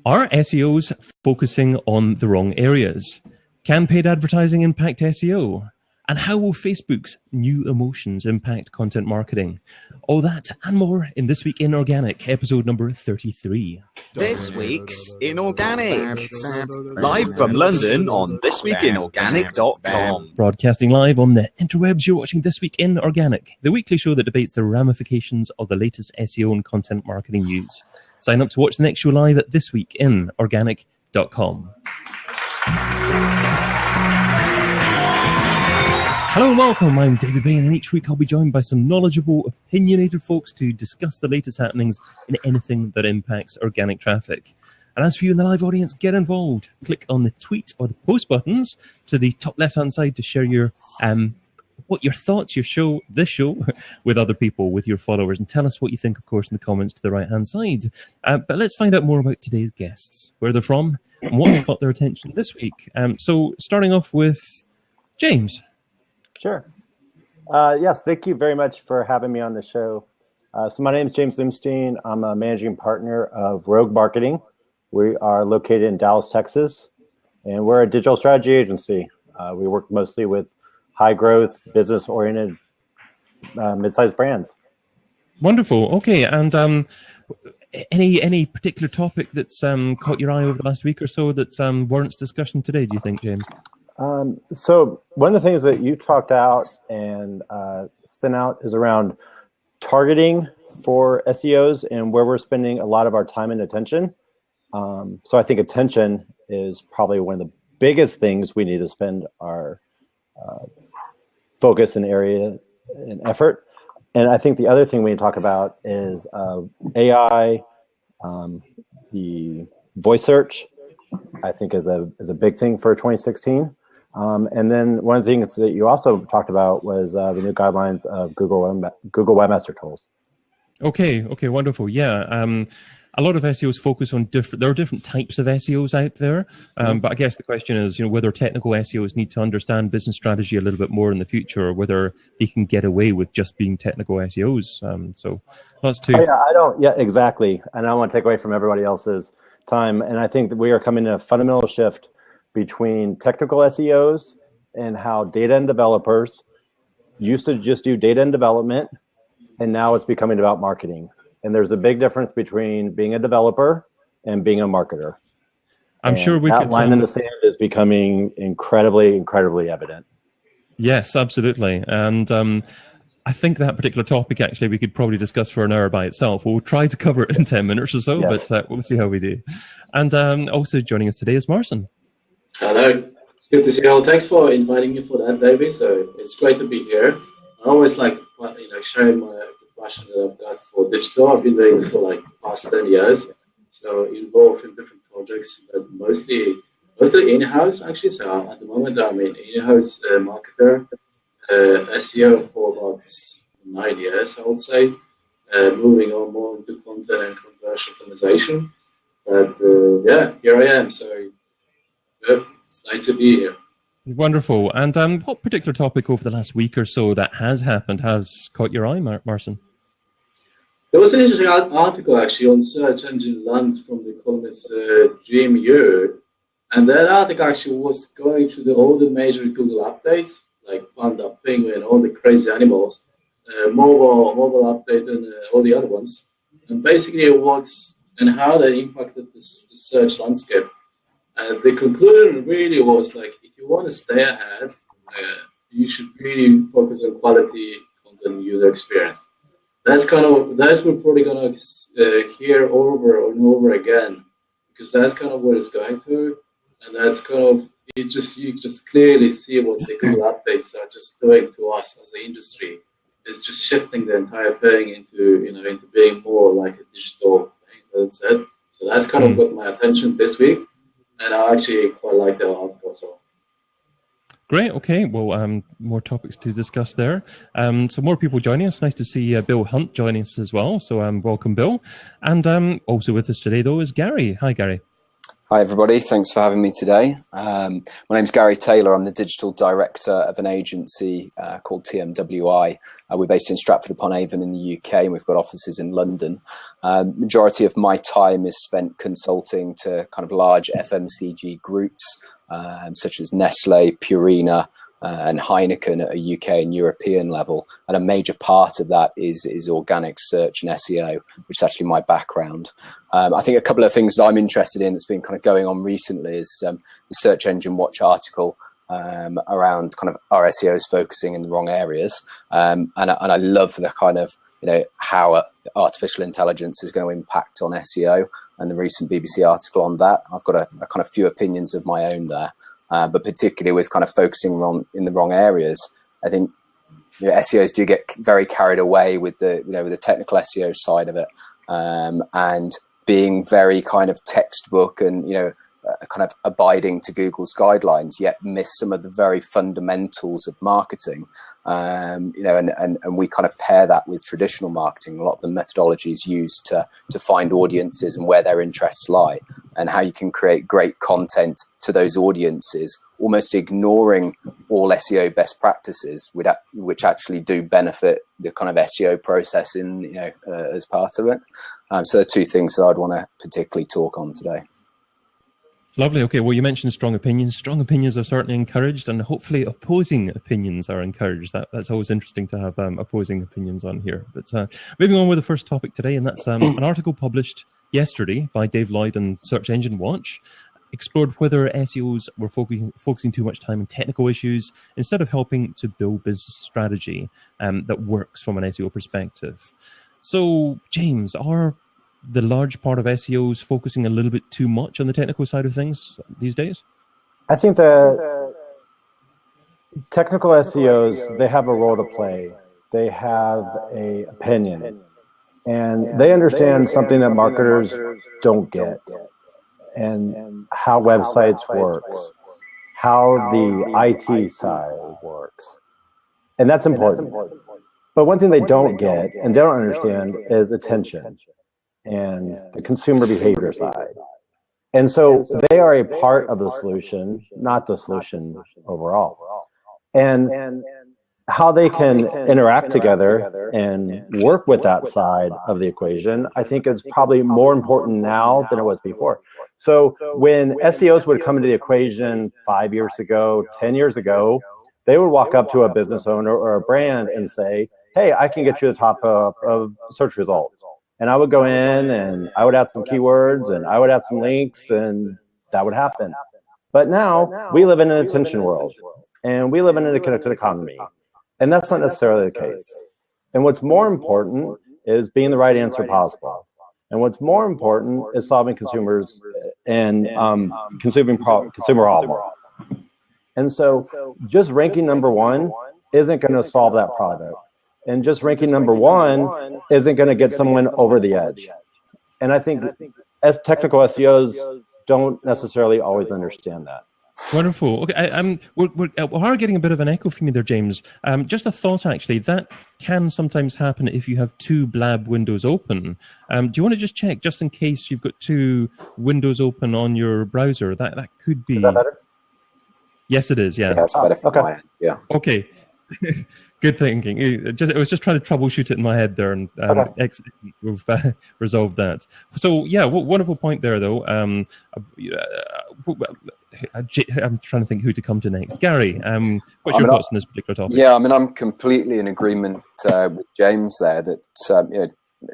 Are SEOs focusing on the wrong areas? Can paid advertising impact SEO? And how will Facebook's new emotions impact content marketing? All that and more in This Week in Organic, episode number 33. This Week's in Organic. Live from London on thisweekinorganic.com. Broadcasting live on the interwebs, you're watching This Week in Organic, the weekly show that debates the ramifications of the latest SEO and content marketing news. Sign up to watch the next show live at thisweekinorganic.com. Hello and welcome, I'm David Bain, and each week I'll be joined by some knowledgeable, opinionated folks to discuss the latest happenings in anything that impacts organic traffic. And as for you in the live audience, get involved. Click on the tweet or the post buttons to the top left-hand side to share your what your thoughts, this show, with other people, with your followers, and tell us what you think, of course, in the comments to the right-hand side. But let's find out more about today's guests, where they're from, and what's caught their attention this week. So starting off with James. Sure. Yes, thank you very much for having me on the show. So my name is James Limstein. I'm a managing partner of Rogue Marketing. We are located in Dallas, Texas, and we're a digital strategy agency. We work mostly with high-growth, business-oriented, mid-sized brands. Wonderful. Okay, and any particular topic that's caught your eye over the last week or so that warrants discussion today, do you think, James? So one of the things that you talked out and sent out is around targeting for SEOs and where we're spending a lot of our time and attention. So I think attention is probably one of the biggest things we need to spend our focus and area and effort. And I think the other thing we need to talk about is AI, the voice search, I think is a big thing for 2016. And then one of the things that you also talked about was the new guidelines of Google Webmaster Tools. Okay, wonderful. Yeah, a lot of SEOs focus on there are different types of SEOs out there, but I guess the question is, whether technical SEOs need to understand business strategy a little bit more in the future, or whether they can get away with just being technical SEOs. So that's two. Oh, yeah, exactly. And I don't want to take away from everybody else's time. And I think that we are coming to a fundamental shift between technical SEOs and how data and developers used to just do data and development, and now it's becoming about marketing. And there's a big difference between being a developer and being a marketer. I'm sure that line in the sand is becoming incredibly, incredibly evident. Yes, absolutely. And I think that particular topic, actually, we could probably discuss for an hour by itself. We'll try to cover it in 10 minutes or so, yes. But we'll see how we do. And also joining us today is Marcin. Hello, it's good to see you all. Thanks for inviting me for that, David. So it's great to be here. I always like sharing my passion that I've got for digital. I've been doing it for like the past 10 years. So involved in different projects, but mostly in-house actually. So at the moment I'm an in-house marketer, SEO for about 9 years, I would say. Moving on more into content and conversion optimization. But yeah, here I am. So it's nice to be here. Wonderful. And what particular topic over the last week or so that has happened has caught your eye, Marcin? There was an interesting article actually on Search Engine Land from the columnist Jim Yu, and that article actually was going through all the major Google updates, like Panda, Penguin, all the crazy animals, mobile update, and all the other ones, and basically and how they impacted the search landscape. The conclusion really was like, if you want to stay ahead, you should really focus on quality content user experience. That's we're probably gonna hear over and over again, because that's kind of what it's going to, and that's kind of you just clearly see what the Google updates are just doing to us as an industry. It's just shifting the entire thing into being more like a digital thing. That's it. So that's kind of got my attention this week. And I actually quite like the article as well. Great. Okay. Well, more topics to discuss there. So more people joining us. Nice to see Bill Hunt joining us as well. So welcome, Bill. And also with us today, though, is Gary. Hi, Gary. Hi, everybody. Thanks for having me today. My name's Gary Taylor. I'm the digital director of an agency called TMWI. We're based in Stratford-upon-Avon in the UK, and we've got offices in London. Majority of my time is spent consulting to kind of large FMCG groups, such as Nestle, Purina, and Heineken at a UK and European level. And a major part of that is organic search and SEO, which is actually my background. I think a couple of things that I'm interested in that's been kind of going on recently is the Search Engine Watch article around kind of our SEOs focusing in the wrong areas. And I love the kind of, how artificial intelligence is going to impact on SEO, and the recent BBC article on that. I've got a kind of few opinions of my own there. But particularly with kind of focusing in the wrong areas, I think SEOs do get very carried away with the with the technical SEO side of it, and being very kind of textbook and kind of abiding to Google's guidelines, yet miss some of the very fundamentals of marketing. And we kind of pair that with traditional marketing, a lot of the methodologies used to find audiences and where their interests lie, and how you can create great content to those audiences, almost ignoring all SEO best practices, which actually do benefit the kind of SEO process as part of it. So there are two things that I'd want to particularly talk on today. Lovely. Okay, well, you mentioned strong opinions. Strong opinions are certainly encouraged, and hopefully opposing opinions are encouraged. That's always interesting to have opposing opinions on here. But moving on with the first topic today, and that's an article published yesterday by Dave Lloyd and Search Engine Watch, explored whether SEOs were focusing too much time on technical issues instead of helping to build business strategy that works from an SEO perspective. So, James, are the large part of SEOs focusing a little bit too much on the technical side of things these days? I think the technical SEOs, they have a role to play. They have an opinion, and they understand something that marketers don't get, and how websites works, how the IT side works, and that's important. But one thing they don't get and they don't understand is attention and the consumer behavior side. And so they are a part of the solution, not the solution overall. And how they can interact together and work with that side of the equation, I think is probably more important now than it was before. So when SEOs would come into the equation 5 years ago, 10 years ago, they would walk up to a business owner or a brand and say, hey, I can get you the top of search results. And I would go in and I would add some keywords and I would add some links, and that would happen. But now we live in an attention world, and we live in a connected economy. And that's not necessarily the case. And what's more important is being the right answer possible. And what's more important is solving consumers and consumer problem. And so just ranking number one isn't going to solve that product. And just ranking number one isn't going to get someone over the edge. And I think as technical SEOs don't necessarily always understand that. Wonderful. Okay, we are getting a bit of an echo from you there, James. Just a thought, actually, that can sometimes happen if you have two Blab windows open. Do you want to just check, just in case you've got two windows open on your browser? That could be. Is that better? Yes, it is. Yeah. Yeah, it's better for my end. Yeah. Okay. Good thinking. I was just trying to troubleshoot it in my head there, and we've resolved that. So yeah, wonderful point there, though. I'm trying to think who to come to next. Gary, what's your thoughts on this particular topic? Yeah, I mean, I'm completely in agreement with James there. That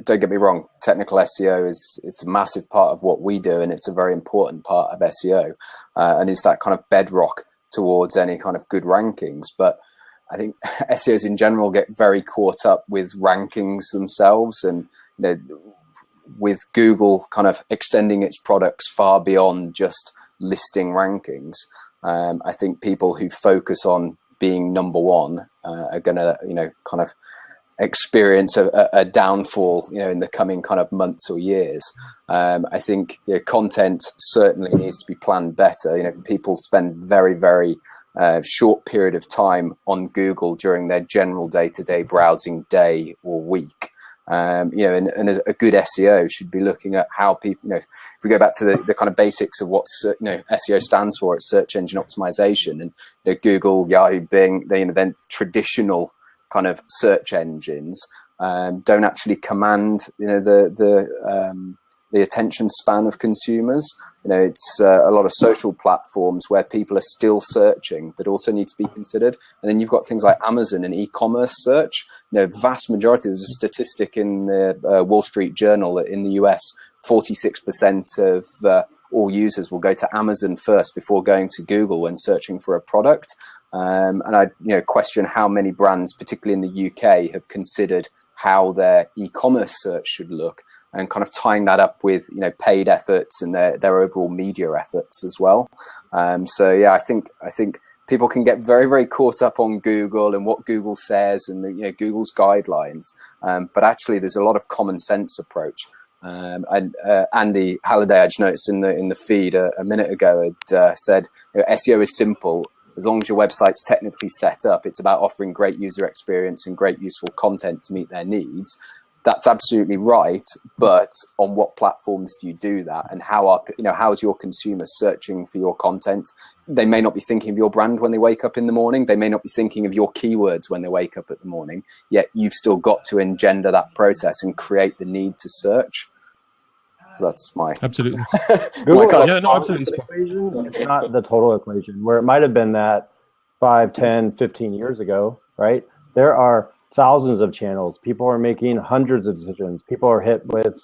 don't get me wrong, technical SEO it's a massive part of what we do, and it's a very important part of SEO, and it's that kind of bedrock towards any kind of good rankings. But I think SEOs in general get very caught up with rankings themselves, and with Google kind of extending its products far beyond just listing rankings. I think people who focus on being number one are going to, kind of experience a downfall, in the coming kind of months or years. I think content certainly needs to be planned better. People spend very, very short period of time on Google during their general day-to-day browsing day or week. You know, and as a good SEO should be looking at how people, you know, if we go back to the kind of basics of what, you know, SEO stands for, it's search engine optimization, and you know, Google, Yahoo, Bing, they, you know, then traditional kind of search engines don't actually command, you know, the attention span of consumers. You know, it's a lot of social platforms where people are still searching that also need to be considered. And then you've got things like Amazon and e-commerce search. You know, vast majority, there's a statistic in the Wall Street Journal that in the US, 46% of all users will go to Amazon first before going to Google when searching for a product. And I, you know, question how many brands, particularly in the UK, have considered how their e-commerce search should look, and kind of tying that up with, you know, paid efforts and their overall media efforts as well. So yeah, I think people can get very, very caught up on Google and what Google says and you know, Google's guidelines, but actually there's a lot of common sense approach. And Andy Halliday, I just noticed in the feed a minute ago, had said, you know, SEO is simple. As long as your website's technically set up, it's about offering great user experience and great useful content to meet their needs. That's absolutely right, but on what platforms do you do that, and how's your consumer searching for your content? They may not be thinking of your brand when they wake up in the morning. They may not be thinking of your keywords when they wake up in the morning. Yet you've still got to engender that process and create the need to search. So that's my absolutely. Absolutely. Equation, it's not the total equation where it might have been that 5, 10, 15 years ago, right? There are thousands of channels. People are making hundreds of decisions. People are hit with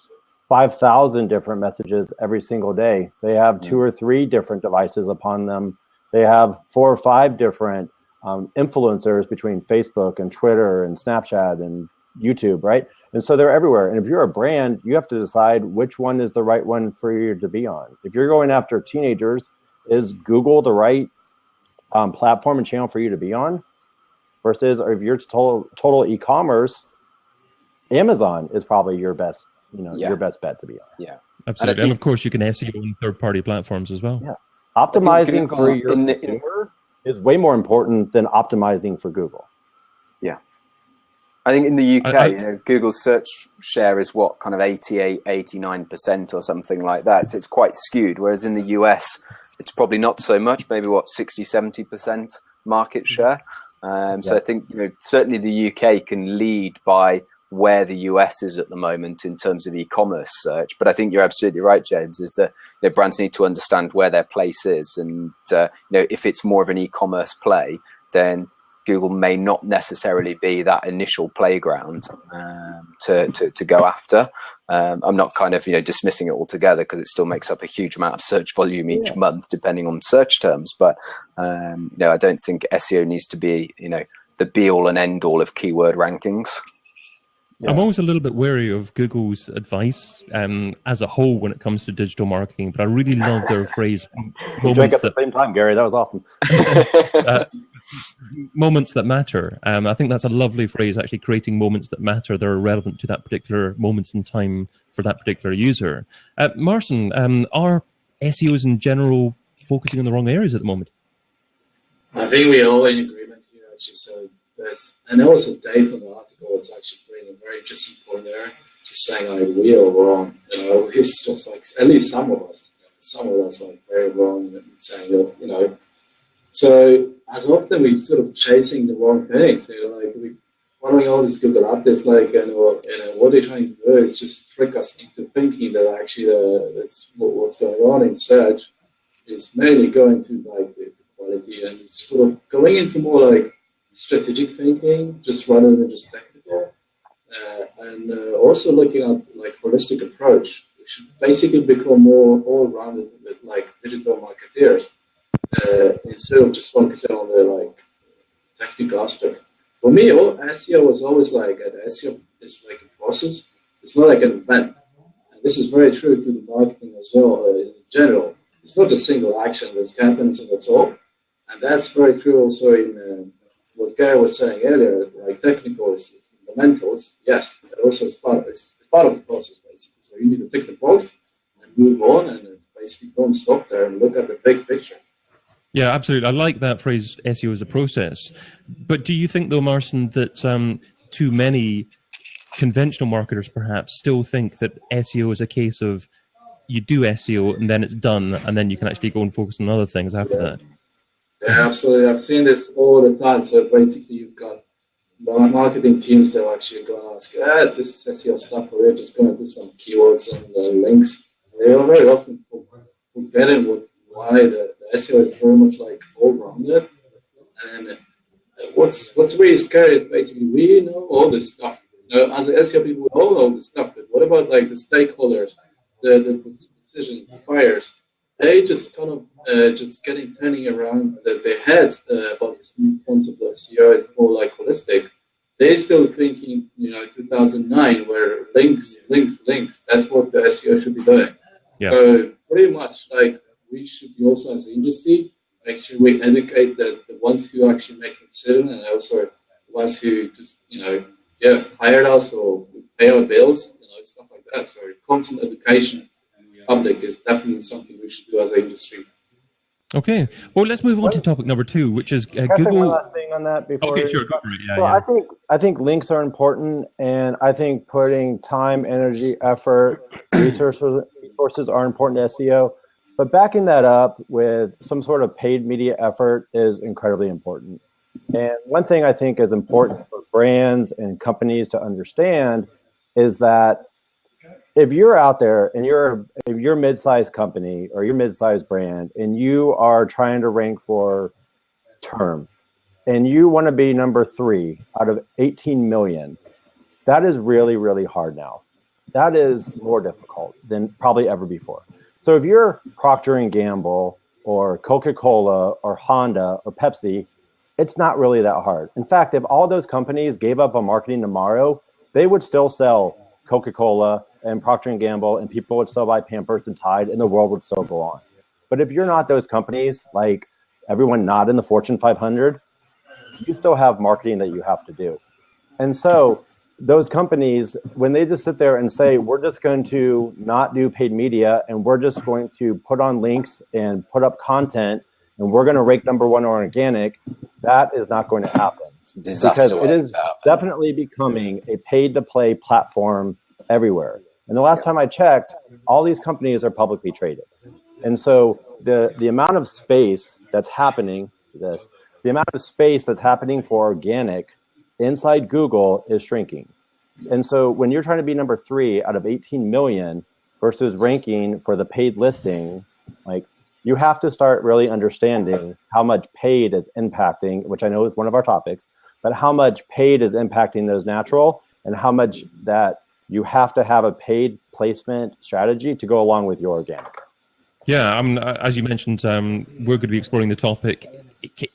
5,000 different messages every single day. They have 2 or 3 different devices upon them. They have 4 or 5 different influencers between Facebook and Twitter and Snapchat and YouTube, right? And so they're everywhere. And if you're a brand, you have to decide which one is the right one for you to be on. If you're going after teenagers, is Google the right platform and channel for you to be on? Versus, or if you're total e-commerce, Amazon is probably your best, you know, your best bet to be on. Yeah, absolutely. And of course, you can SEO on third-party platforms as well. Yeah, optimizing for your consumer is way more important than optimizing for Google. Yeah, I think in the UK, you know, Google's search share is what, kind of 88, 89% or something like that. So it's quite skewed. Whereas in the US, it's probably not so much. Maybe what, 60, 70% market share. So I think, you know, certainly the UK can lead by where the US is at the moment in terms of e-commerce search. But I think you're absolutely right, James, is that the brands need to understand where their place is. And, you know, if it's more of an e-commerce play, then Google may not necessarily be that initial playground to go after. I'm not kind of, you know, dismissing it altogether, because it still makes up a huge amount of search volume each month, depending on search terms. But you know, I don't think SEO needs to be, you know, the be all and end all of keyword rankings. Yeah. I'm always a little bit wary of Google's advice as a whole when it comes to digital marketing, but I really love their phrase. We drank at the same time, Gary. That was awesome. Moments that matter. I think that's a lovely phrase, actually, creating moments that matter, that are relevant to that particular moment in time for that particular user. Marcin, are SEOs in general focusing on the wrong areas at the moment? I think we're all in agreement here, actually. So and there was a Dave on the article that's actually bringing a very interesting point there, just saying like we are wrong. You know, it's just like, at least some of us like very wrong in saying that, you know. So as often we're sort of chasing the wrong things. You know, like we following all these Google updates, like, and what they're trying to do is just trick us into thinking that actually that's what's going on in search is mainly going to like the quality and sort of going into more like strategic thinking, just rather than just technical, and also looking at like holistic approach, which should basically become more all-rounded with like digital marketeers, instead of just focusing on the like technical aspects. For me, SEO was always like SEO is like a process. It's not like an event, and this is very true to the marketing as well. In general, it's not a single action that happens and that's all, and that's very true also in. What Gary was saying earlier, like technical is fundamentals, yes, but also it's part of the process, basically. So you need to tick the box and move on, and basically don't stop there and look at the big picture. Yeah, absolutely. I like that phrase, SEO as a process. But do you think, though, Marcin, that too many conventional marketers perhaps still think that SEO is a case of you do SEO and then it's done, and then you can actually go and focus on other things after that. Yeah, absolutely. I've seen this all the time. So basically, you've got marketing teams that are actually going to ask, this is SEO stuff, or we're just going to do some keywords and links. They are very often forgetting why the SEO is very much like all-rounded. And what's really scary is basically we know all this stuff. As an SEO people, we all know this stuff. But what about like the stakeholders, the decisions, the buyers? They just kind of turning around their heads about this new concept of SEO is more like holistic. They're still thinking, 2009, where links. That's what the SEO should be doing. Yeah. So pretty much like we should be also as an industry, actually we educate the ones who actually make a decision, and also the ones who just, hired us or pay our bills, stuff like that. So constant education public is definitely something we should do as an industry. Okay, well, let's move on to topic number 2, which is Can I say Google. one last thing on that before? Okay, sure, go for it. Yeah, so yeah. I think links are important, and I think putting time, energy, effort, resources are important to SEO. But backing that up with some sort of paid media effort is incredibly important. And one thing I think is important for brands and companies to understand is that if you're out there and you're a mid-sized company or you're a mid-sized brand and you are trying to rank for term and you want to be number 3 out of 18 million, that is really, really hard now. That is more difficult than probably ever before. So if you're Procter & Gamble or Coca-Cola or Honda or Pepsi, it's not really that hard. In fact, if all those companies gave up on marketing tomorrow, they would still sell Coca-Cola and Procter & Gamble, and people would still buy Pampers and Tide, and the world would still go on. But if you're not those companies, like everyone not in the Fortune 500, you still have marketing that you have to do. And so those companies, when they just sit there and say, we're just going to not do paid media, and we're just going to put on links and put up content, and we're going to rank number 1 on organic, that is not going to happen. Because it is definitely becoming a paid-to-play platform everywhere. And the last time I checked, all these companies are publicly traded. And so the amount of space that's happening, the amount of space that's happening for organic inside Google is shrinking. And so when you're trying to be number 3 out of 18 million versus ranking for the paid listing, like, you have to start really understanding how much paid is impacting, which I know is one of our topics, but how much paid is impacting those natural, and how much that you have to have a paid placement strategy to go along with your organic. Yeah, as you mentioned, we're going to be exploring the topic.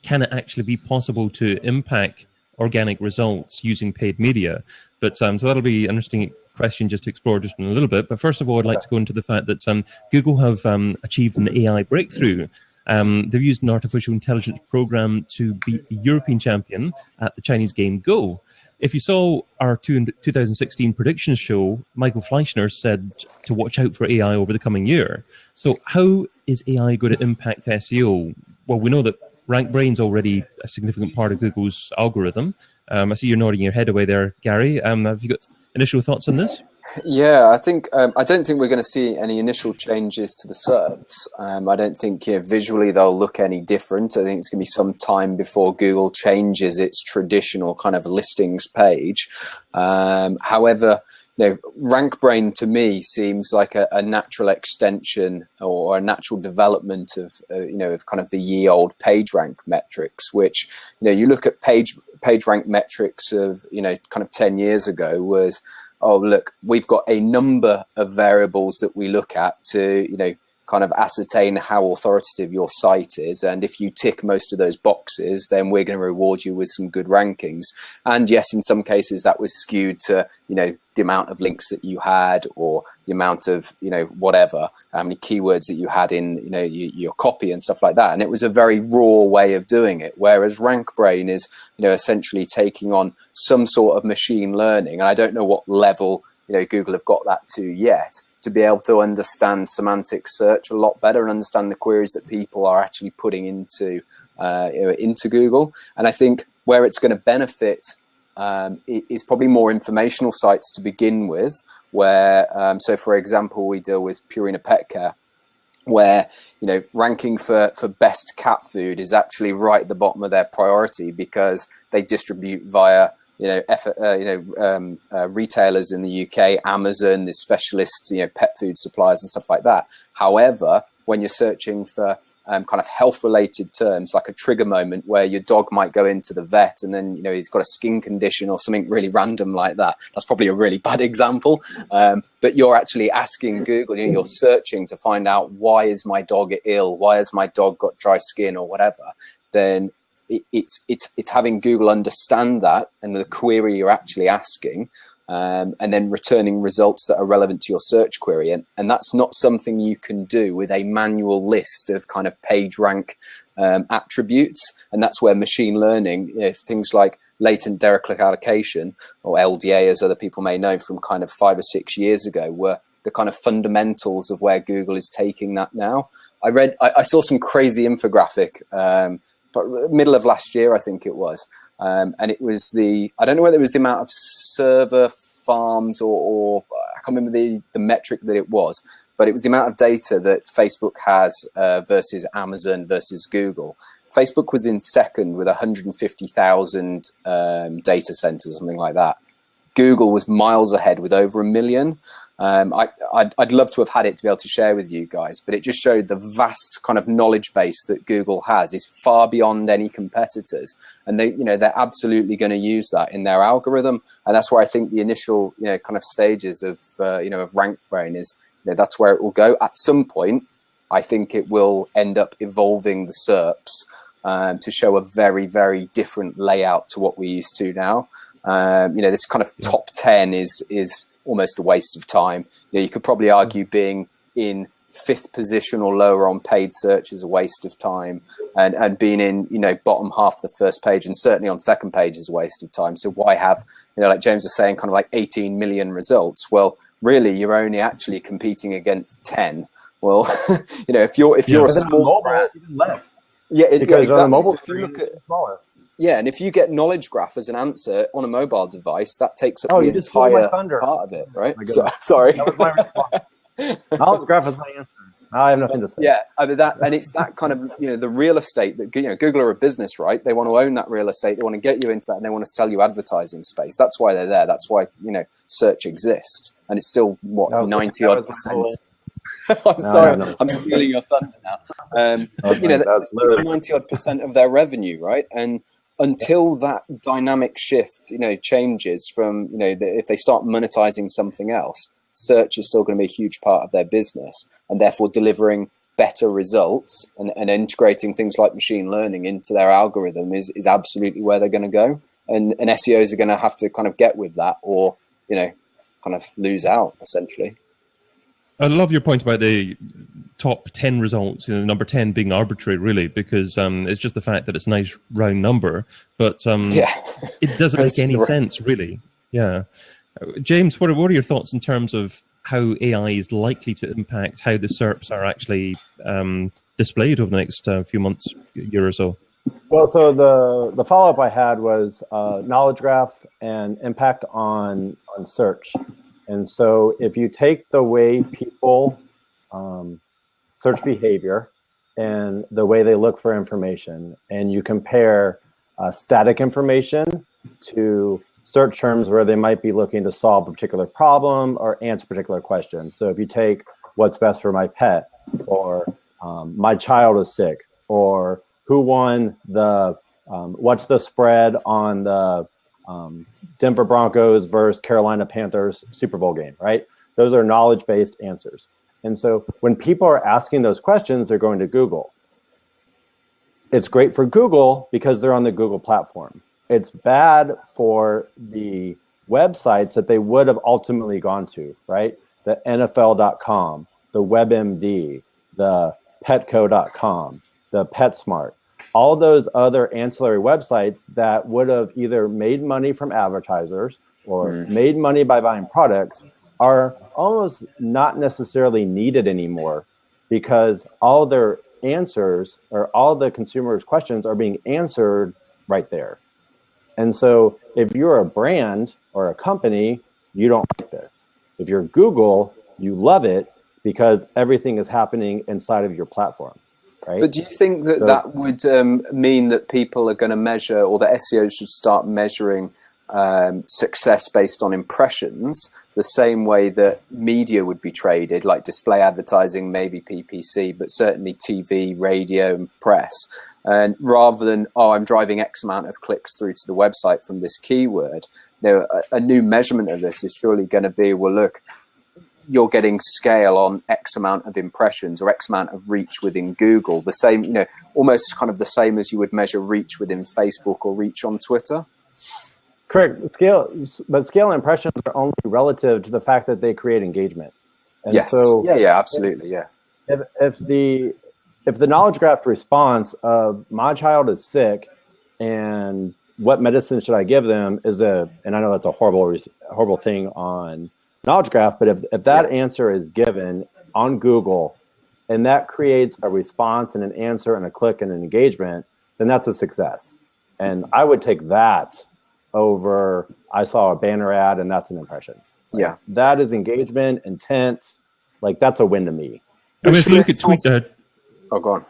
Can it actually be possible to impact organic results using paid media? But so that'll be an interesting question just to explore just in a little bit. But first of all, I'd like to go into the fact that Google have achieved an AI breakthrough. They've used an artificial intelligence program to beat the European champion at the Chinese game Go. If you saw our 2016 predictions show, Michael Fleischner said to watch out for AI over the coming year. So how is AI going to impact SEO? Well, we know that Rank Brain's already a significant part of Google's algorithm. I see you're nodding your head away there, Gary. Have you got initial thoughts on this? Yeah, I think I don't think we're going to see any initial changes to the SERPs. I don't think visually they'll look any different. I think it's going to be some time before Google changes its traditional kind of listings page. However, Rank Brain to me seems like a natural extension or a natural development of of kind of the ye old PageRank metrics, which you look at PageRank metrics of kind of 10 years ago was, oh, look, we've got a number of variables that we look at to, kind of ascertain how authoritative your site is. And if you tick most of those boxes, then we're going to reward you with some good rankings. And yes, in some cases that was skewed to, the amount of links that you had, or the amount of, whatever, how many keywords that you had in, your copy and stuff like that. And it was a very raw way of doing it. Whereas Rank Brain is, essentially taking on some sort of machine learning. And I don't know what level, Google have got that to yet, to be able to understand semantic search a lot better and understand the queries that people are actually putting into Google. And I think where it's going to benefit is probably more informational sites to begin with, where, so for example, we deal with Purina Pet Care, where, ranking for best cat food is actually right at the bottom of their priority, because they distribute via retailers in the UK, Amazon, the specialist pet food suppliers and stuff like that. However, when you're searching for kind of health related terms, like a trigger moment where your dog might go into the vet and then he's got a skin condition or something really random like that, that's probably a really bad example, but you're actually asking Google, you're searching to find out, why is my dog ill, why has my dog got dry skin or whatever, then it's having Google understand that and the query you're actually asking, and then returning results that are relevant to your search query. And that's not something you can do with a manual list of kind of page rank attributes. And that's where machine learning, things like latent direct click allocation, or LDA, as other people may know from kind of 5 or 6 years ago, were the kind of fundamentals of where Google is taking that now. I saw some crazy infographic, but middle of last year, I think it was. And it was I don't know whether it was the amount of server farms or I can't remember the metric that it was, but it was the amount of data that Facebook has versus Amazon versus Google. Facebook was in second with 150,000 data centers, something like that. Google was miles ahead with over 1 million. I'd love to have had it to be able to share with you guys, but it just showed the vast kind of knowledge base that Google has is far beyond any competitors, and they're absolutely going to use that in their algorithm. And that's where I think the initial kind of stages of of rank brain is, that's where it will go at some point. I think it will end up evolving the SERPs to show a very, very different layout to what we're used to now. This kind of top 10 is almost a waste of time. You could probably argue being in 5th position or lower on paid search is a waste of time, and being in bottom half of the first page and certainly on second page is a waste of time. So why have like James was saying, kind of like 18 million results? Well, really, you're only actually competing against 10. Well, if you're a small brand, even less. Exactly. On a mobile so if you look at smaller. Yeah, and if you get knowledge graph as an answer on a mobile device, that takes up the entire part of it, right? Sorry. That was my response. Knowledge graph is my answer. I have nothing to say. Yeah, and it's that kind of the real estate that Google are a business, right? They want to own that real estate. They want to get you into that, and they want to sell you advertising space. That's why they're there. That's why search exists, and it's still 90-odd%. I'm sorry, no. I'm stealing your thunder now. That's 90-odd% of their revenue, right? And until that dynamic shift, changes from, if they start monetizing something else, search is still going to be a huge part of their business, and therefore delivering better results and integrating things like machine learning into their algorithm is absolutely where they're going to go. And SEOs are going to have to kind of get with that, or, kind of lose out essentially. I love your point about the top 10 results, number 10 being arbitrary, really, because it's just the fact that it's a nice round number, but it doesn't make any sense, really. Yeah. James, what are your thoughts in terms of how AI is likely to impact how the SERPs are actually displayed over the next few months, year or so? Well, so the follow-up I had was knowledge graph and impact on search. And so if you take the way people search behavior and the way they look for information, and you compare static information to search terms where they might be looking to solve a particular problem or answer particular questions. So if you take what's best for my pet, or my child is sick, or who won what's the spread on the Denver Broncos versus Carolina Panthers Super Bowl game, right? Those are knowledge-based answers. And so when people are asking those questions, they're going to Google. It's great for Google because they're on the Google platform. It's bad for the websites that they would have ultimately gone to, right? The NFL.com, the WebMD, the Petco.com, the PetSmart. All those other ancillary websites that would have either made money from advertisers or made money by buying products are almost not necessarily needed anymore, because all their answers or all the consumers' questions are being answered right there. And so if you're a brand or a company, you don't like this. If you're Google, you love it because everything is happening inside of your platform, right? But do you think that that would mean that people are going to measure, or that SEOs should start measuring success based on impressions, the same way that media would be traded, like display advertising, maybe PPC, but certainly TV, radio, and press? And rather than, oh, I'm driving X amount of clicks through to the website from this keyword, you know, a new measurement of this is surely going to be, well, look, you're getting scale on X amount of impressions or X amount of reach within Google. The same, you know, almost kind of the same as you would measure reach within Facebook or reach on Twitter. Correct. But scale and impressions are only relative to the fact that they create engagement. And yes. So yeah, absolutely. Yeah. If the knowledge graph response of my child is sick and what medicine should I give them and I know that's a horrible thing on knowledge graph, but if that answer is given on Google and that creates a response and an answer and a click and an engagement, then that's a success. And I would take that over, I saw a banner ad and that's an impression. Like, yeah. That is engagement, intent, like that's a win to me. I mean, if you look at Twitter, oh, go on.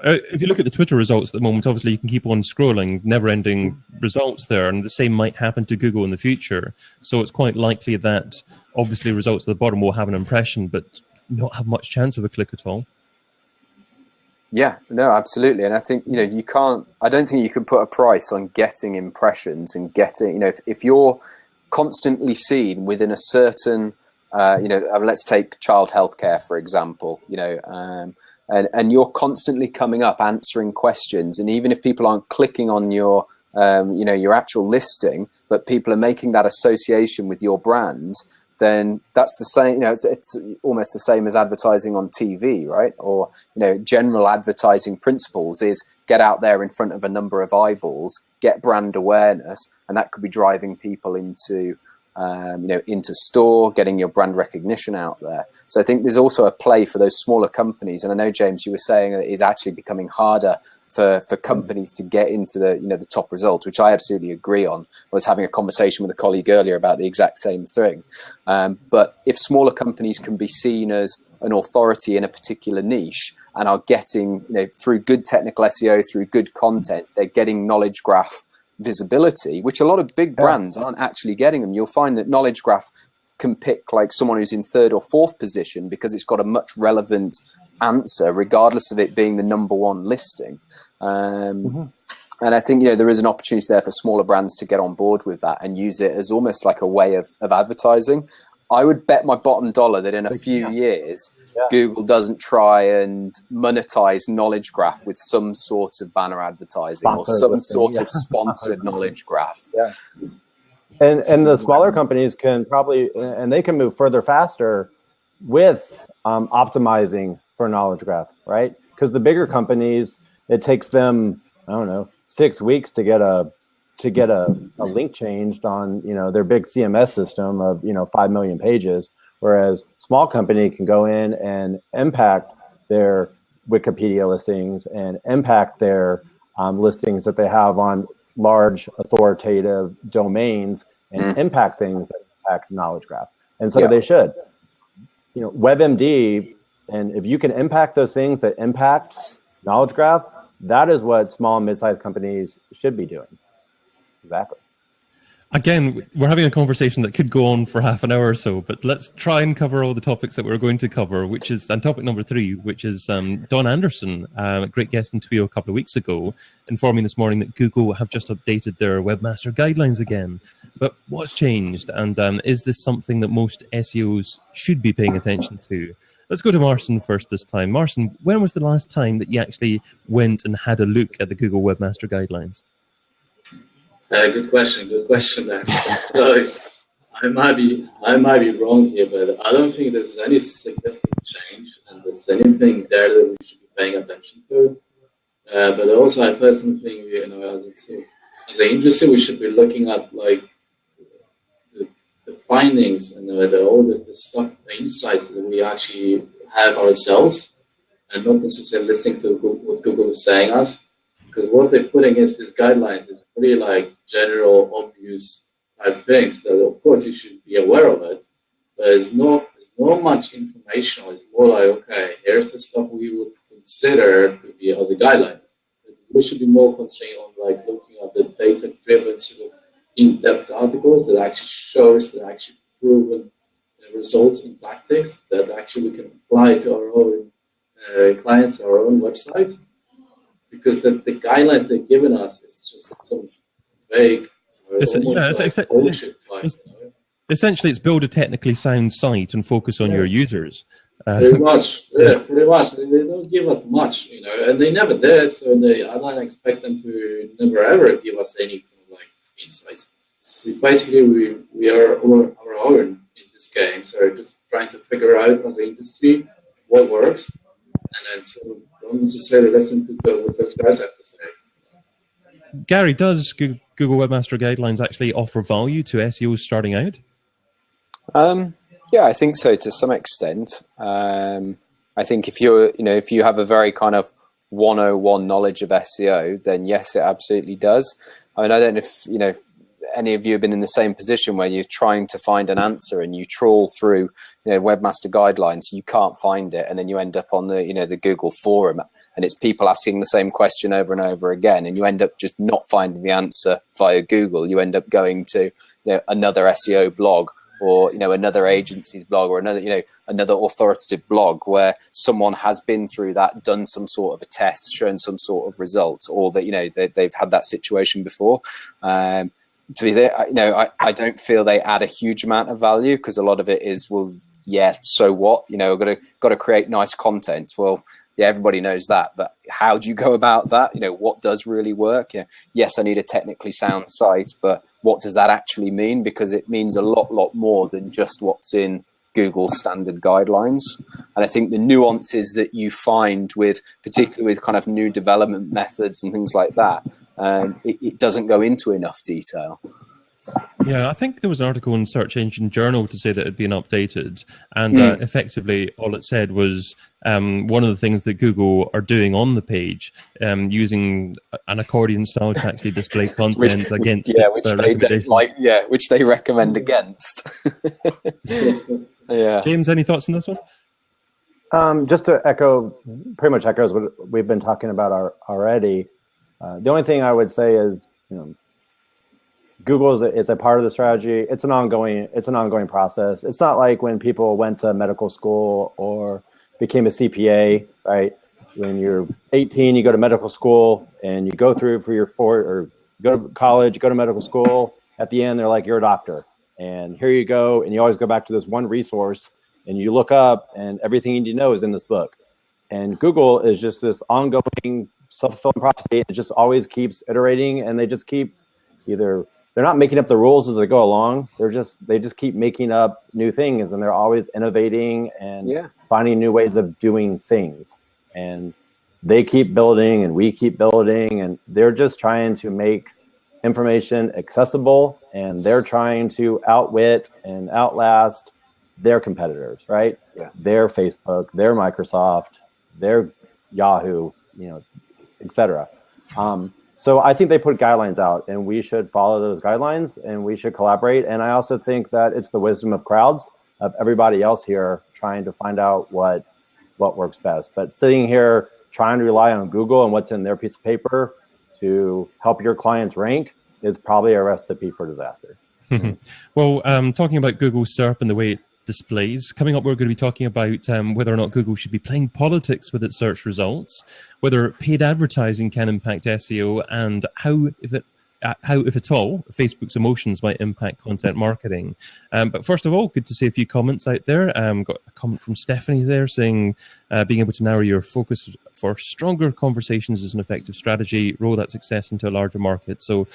If you look at the Twitter results at the moment, obviously you can keep on scrolling, never-ending results there, and the same might happen to Google in the future. So it's quite likely that obviously results at the bottom will have an impression, but not have much chance of a click at all. Yeah, no, absolutely. And I think, you know, I don't think you can put a price on getting impressions and getting, you know, if you're constantly seen within a certain, you know, let's take child healthcare, for example, you know, and you're constantly coming up answering questions, and even if people aren't clicking on your you know, your actual listing, but people are making that association with your brand, then that's the same, you know, it's almost the same as advertising on TV, right? Or, you know, general advertising principles is get out there in front of a number of eyeballs, get brand awareness, and that could be driving people into you know, into store, getting your brand recognition out there. So I think there's also a play for those smaller companies. And I know, James, you were saying that it's actually becoming harder for companies to get into the, you know, the top results, which I absolutely agree on. I was having a conversation with a colleague earlier about the exact same thing. But if smaller companies can be seen as an authority in a particular niche and are getting, you know, through good technical SEO, through good content, they're getting knowledge graph visibility, which a lot of big brands aren't actually getting them. You'll find that knowledge graph can pick like someone who's in 3rd or 4th position because it's got a much relevant answer, regardless of it being the #1 listing. And I think, you know, there is an opportunity there for smaller brands to get on board with that and use it as almost like a way of advertising. I would bet my bottom dollar that in a few years, Google doesn't try and monetize knowledge graph with some sort of banner advertising or some sort of sponsored knowledge graph. Yeah. And the smaller companies can probably, and they can move further faster with optimizing for knowledge graph, right? Because the bigger companies, it takes them, I don't know, 6 weeks to get a link changed on, you know, their big CMS system of, you know, 5 million pages. Whereas small company can go in and impact their Wikipedia listings and impact their listings that they have on large authoritative domains and impact things that impact knowledge graph. And so they should, you know, WebMD, and if you can impact those things that impact knowledge graph, that is what small and mid-sized companies should be doing. Exactly. Again, we're having a conversation that could go on for half an hour or so, but let's try and cover all the topics that we're going to cover, which is, and topic number 3, which is Don Anderson, a great guest in TWIO a couple of weeks ago, informing this morning that Google have just updated their webmaster guidelines again. But what's changed? And is this something that most SEOs should be paying attention to? Let's go to Marcin first this time. Marcin, when was the last time that you actually went and had a look at the Google webmaster guidelines? Good question there. So I might be wrong here, but I don't think there's any significant change and there's anything there that we should be paying attention to. But also I personally think, you know, as an industry, we should be looking at like the findings and all the stuff, the insights that we actually have ourselves, and not necessarily listening to what Google is saying us. because what they're putting is these guidelines is pretty like general, obvious type things that of course you should be aware of it, but it's not much information. It's more like, okay, here's the stuff we would consider to be as a guideline. We should be more constrained on like looking at the data-driven sort of in-depth articles that actually shows that actually proven results in tactics that actually we can apply to our own clients, our own websites. Because the guidelines they've given us is just some vague, bullshit type. Essentially, it's build a technically sound site and focus on your users. Pretty much, pretty much. They don't give us much, and they never did. So I don't expect them to never ever give us any like insights. We are on our own in this game, so just trying to figure out as an industry what works, and then so don't necessarily listen to what those guys have to say. Gary, does Google Webmaster Guidelines actually offer value to SEOs starting out? Yeah, I think so to some extent. I think if you have a very kind of 101 knowledge of SEO, then yes, it absolutely does. I mean, I don't know if any of you have been in the same position where you're trying to find an answer and you trawl through Webmaster Guidelines, you can't find it, and then you end up on the Google forum and it's people asking the same question over and over again, and you end up just not finding the answer via Google. You end up going to another SEO blog, or another agency's blog, or another authoritative blog where someone has been through that, done some sort of a test, shown some sort of results, or that they've had that situation before. To be there, I don't feel they add a huge amount of value, because a lot of it is, well, yeah, so what? We've got to create nice content. Well, yeah, everybody knows that, but how do you go about that? What does really work? Yes, I need a technically sound site, but what does that actually mean? Because it means a lot more than just what's in Google's standard guidelines. And I think the nuances that you find particularly with kind of new development methods and things like that, it doesn't go into enough detail. Yeah, I think there was an article in Search Engine Journal to say that it had been updated, and effectively all it said was one of the things that Google are doing on the page, using an accordion style to actually display content against which they recommend against. Yeah. James, any thoughts on this one? Just to pretty much echoes what we've been talking about already. The only thing I would say is, Google it's a part of the strategy. It's an ongoing process. It's not like when people went to medical school or became a CPA, right? When you're 18, you go to medical school and you go through for your or go to college, go to medical school. At the end, they're like, you're a doctor, and here you go. And you always go back to this one resource, and you look up, and everything you need to know is in this book. And Google is just this ongoing self-fulfilling prophecy. It just always keeps iterating, and they just keep they're not making up the rules as they go along. They just keep making up new things, and they're always innovating and finding new ways of doing things. And they keep building, and we keep building, and they're just trying to make information accessible, and they're trying to outwit and outlast their competitors, right? Yeah. Their Facebook, their Microsoft, their Yahoo, et cetera. So I think they put guidelines out, and we should follow those guidelines, and we should collaborate. And I also think that it's the wisdom of crowds, of everybody else here trying to find out what works best. But sitting here trying to rely on Google and what's in their piece of paper to help your clients rank is probably a recipe for disaster. Well, talking about Google SERP and the way it displays, coming up we're going to be talking about whether or not Google should be playing politics with its search results, whether paid advertising can impact SEO, and how, if at all, Facebook's emotions might impact content marketing. But first of all, good to see a few comments out there. Got a comment from Stephanie there saying, being able to narrow your focus for stronger conversations is an effective strategy, roll that success into a larger market. So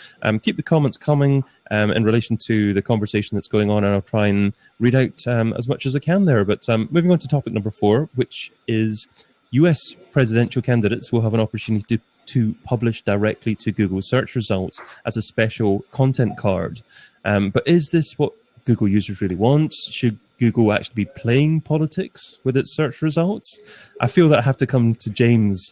keep the comments coming in relation to the conversation that's going on, and I'll try and read out as much as I can there. But moving on to topic number 4, which is US presidential candidates will have an opportunity to publish directly to Google search results as a special content card. But is this what Google users really want? Should Google actually be playing politics with its search results? I feel that I have to come to James,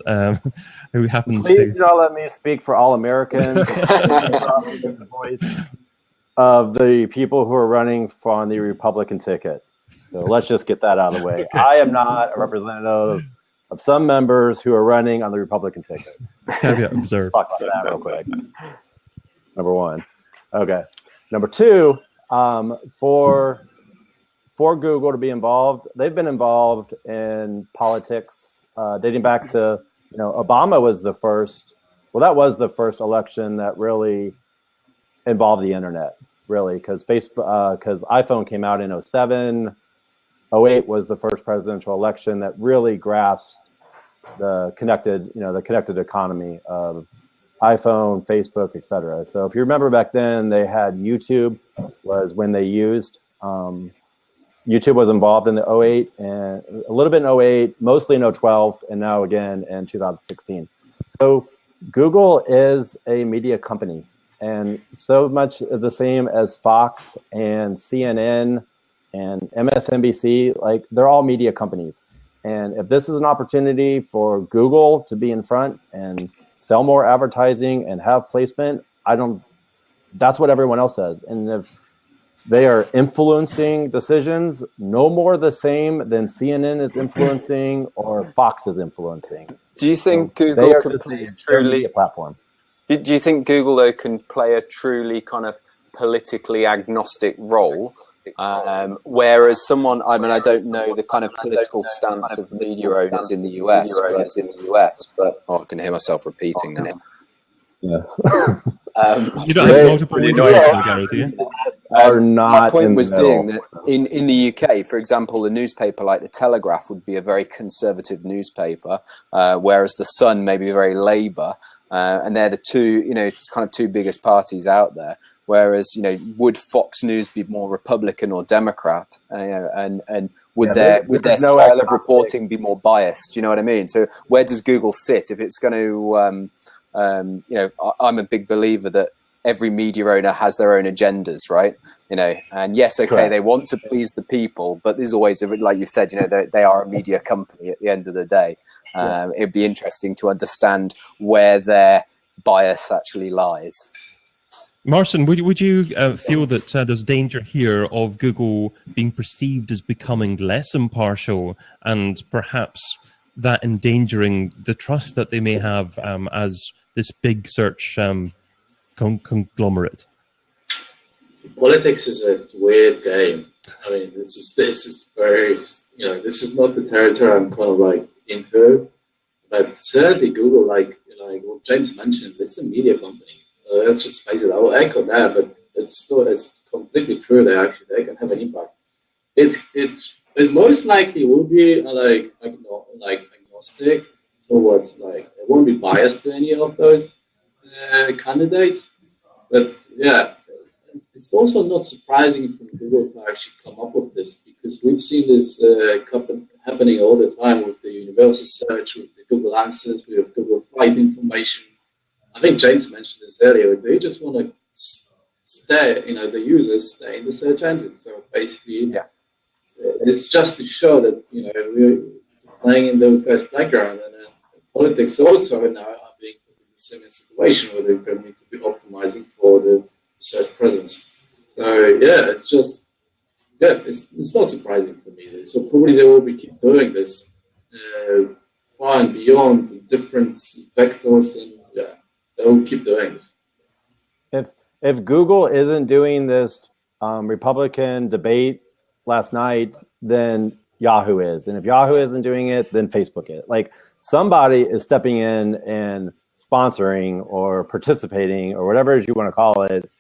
who happens Please to... don't let me speak for all Americans. The voice of the people who are running on the Republican ticket. So let's just get that out of the way. Okay. I am not a representative of some members who are running on the Republican ticket. Caveat observed. Talk about that real quick. Number one. Okay. Number two, for Google to be involved, they've been involved in politics dating back to, Obama was the first. Well, that was the first election that really involved the internet, really, because iPhone came out in 2007. 2008 was the first presidential election that really grasped the connected economy of iPhone, Facebook, etc. So if you remember back then, they had YouTube was when they used. YouTube was involved in the 2008 and a little bit in 2008, mostly in 2012, and now again in 2016. So Google is a media company, and so much the same as Fox and CNN and MSNBC, like they're all media companies. And if this is an opportunity for Google to be in front and sell more advertising and have placement, that's what everyone else does. And if they are influencing decisions, no more the same than CNN is influencing or Fox is influencing. Do you think Google can play a truly platform? Do you think Google though can play a truly kind of politically agnostic role? Whereas someone, I don't know the kind of political stance of media owners in the US, but I can hear myself repeating now. Yeah. You don't have multiple Gary, do you? Are not. My point was being that in the UK, for example, a newspaper like the Telegraph would be a very conservative newspaper, whereas the Sun may be very Labour, and they're the two, kind of two biggest parties out there. Whereas, would Fox News be more Republican or Democrat? And would their style of reporting be more biased? You know what I mean? So where does Google sit if it's going to? I'm a big believer that every media owner has their own agendas, right? And yes, okay, correct. They want to please the people, but there's always, like you said, they are a media company at the end of the day. It'd be interesting to understand where their bias actually lies. Marcin, would you feel that there's danger here of Google being perceived as becoming less impartial and perhaps that endangering the trust that they may have as this big search conglomerate? Politics is a weird game. I mean, this is very, this is not the territory I'm kind of like into. But certainly Google, like what James mentioned, it's a media company. Let's just face it. I will echo that, but it's completely true that actually they can have an impact. It most likely will be like agnostic towards it won't be biased to any of those candidates. But yeah, it's also not surprising for Google to actually come up with this, because we've seen this happening all the time with the universal search, with the Google Answers, with Google Flight Information. I think James mentioned this earlier. They just want to stay, the users stay in the search engine. So basically, it's just to show that we're playing in those guys' playground, and politics also now are being put in the same situation where they're going to need to be optimizing for the search presence. So yeah, it's not surprising to me. So probably they will keep doing this far and beyond the different vectors, and they'll keep doing this. If Google isn't doing this Republican debate last night, then Yahoo is. And if Yahoo isn't doing it, then Facebook is. Like, somebody is stepping in and sponsoring or participating or whatever you want to call it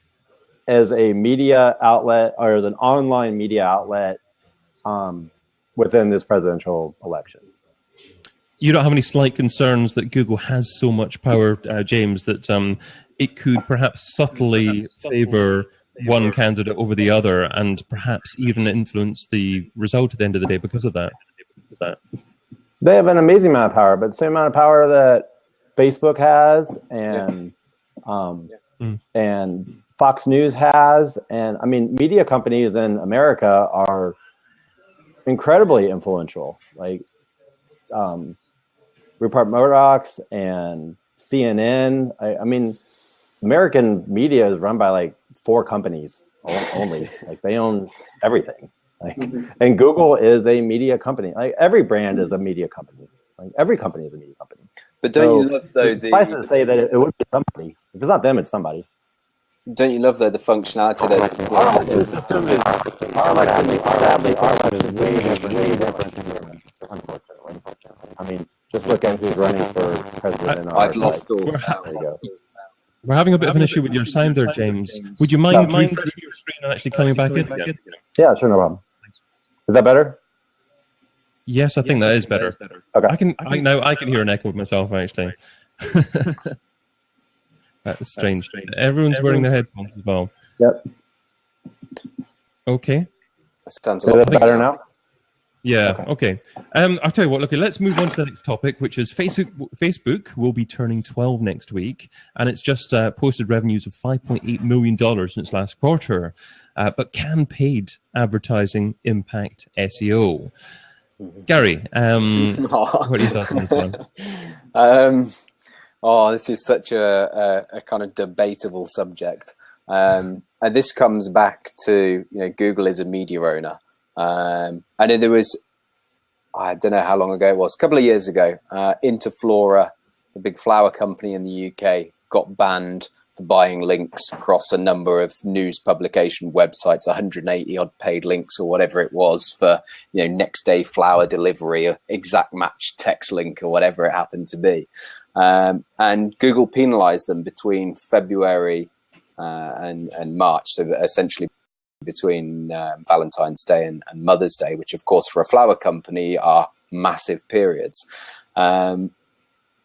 as a media outlet or as an online media outlet within this presidential election. You don't have any slight concerns that Google has so much power, James, that it could perhaps subtly favor one candidate over the other and perhaps even influence the result at the end of the day because of that? They have an amazing amount of power, but the same amount of power that Facebook has and Fox News has, and I mean, media companies in America are incredibly influential. Like Rupert Murdoch's and CNN. I mean, American media is run by like 4 companies only. Like they own everything. Like, and Google is a media company. Like every brand is a media company. Like every company is a media company. But don't you love though? Suffice it to say that it would be somebody. If it's not them, it's somebody. Don't you love though the functionality that Our system is way different than humans, unfortunately. I mean, just look at who's running for president. I've lost all. There you go. We're having a bit of an issue with your sound there, James. Would you mind refreshing your screen and actually coming back in again? Yeah, sure, no problem. Is that better? Yes, I think that is better. Okay. I can hear an echo of myself actually. That's strange. Everyone's wearing their headphones as well. Yep. Okay. Sounds a Is lot it better now? Yeah. Okay. I'll tell you what. Okay, let's move on to the next topic, which is Facebook will be turning 12 next week, and it's just posted revenues of $5.8 million in its last quarter. But can paid advertising impact SEO? Gary, what are your thoughts on this one? This is such a kind of debatable subject, and this comes back to Google is a media owner. And there was, I don't know how long ago it was, a couple of years ago, Interflora, the big flower company in the UK, got banned for buying links across a number of news publication websites, 180 odd paid links or whatever it was for, next day flower delivery, or exact match text link or whatever it happened to be. And Google penalized them between February and March. So essentially between Valentine's Day and Mother's Day, which of course for a flower company are massive periods.